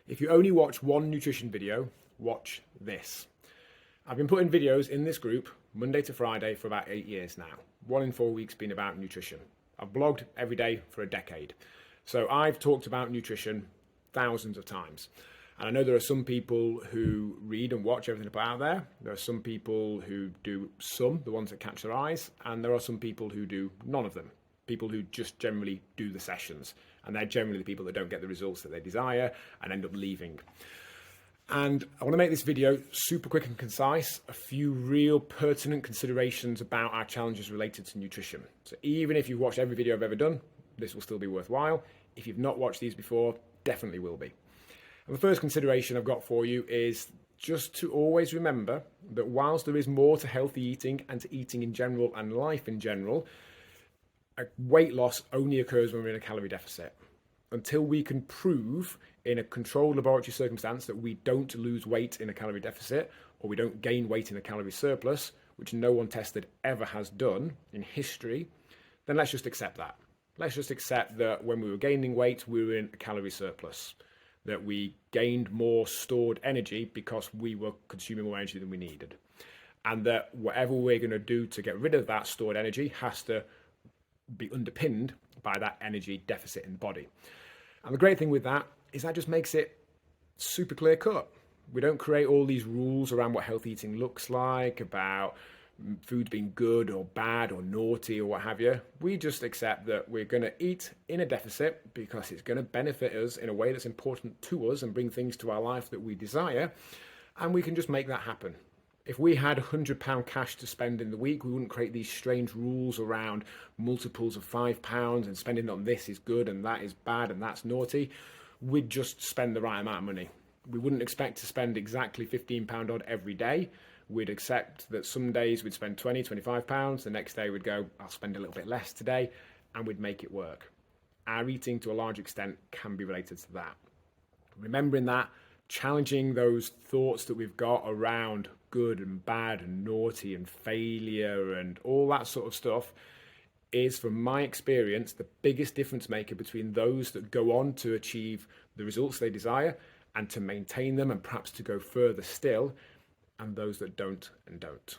If you only watch one nutrition video, watch this. I've been putting videos in this group Monday to Friday for about 8 years now. 1 in 4 weeks been about nutrition. I've blogged every day for a decade. So I've talked about nutrition thousands of times. And I know there are some people who read and watch everything I put out there. There are some people who do some, the ones that catch their eyes. And there are some people who do none of them. People who just generally do the sessions. And they're generally the people that don't get the results that they desire and end up leaving. And I want to make this video super quick and concise, a few real pertinent considerations about our challenges related to nutrition. So even if you've watched every video I've ever done, this will still be worthwhile. If you've not watched these before, definitely will be. And the first consideration I've got for you is just to always remember that whilst there is more to healthy eating and to eating in general and life in general, weight loss only occurs when we're in a calorie deficit. Until we can prove in a controlled laboratory circumstance that we don't lose weight in a calorie deficit or we don't gain weight in a calorie surplus, which no one tested ever has done in history, then let's just accept that. Let's just accept that when we were gaining weight, we were in a calorie surplus, that we gained more stored energy because we were consuming more energy than we needed. And that whatever we're going to do to get rid of that stored energy has to be underpinned by that energy deficit in the body. And the great thing with that is that just makes it super clear cut. We don't create all these rules around what healthy eating looks like, about food being good or bad or naughty or what have you. We just accept that we're going to eat in a deficit because it's going to benefit us in a way that's important to us and bring things to our life that we desire. And we can just make that happen. If we had £100 cash to spend in the week, we wouldn't create these strange rules around multiples of £5 and spending on this is good and that is bad and that's naughty. We'd just spend the right amount of money. We wouldn't expect to spend exactly £15 odd every day. We'd accept that some days we'd spend £20, £25. The next day we'd go, I'll spend a little bit less today, and we'd make it work. Our eating to a large extent can be related to that. Remembering that, challenging those thoughts that we've got around good and bad and naughty and failure and all that sort of stuff is, from my experience, the biggest difference maker between those that go on to achieve the results they desire and to maintain them and perhaps to go further still, and those that don't and don't.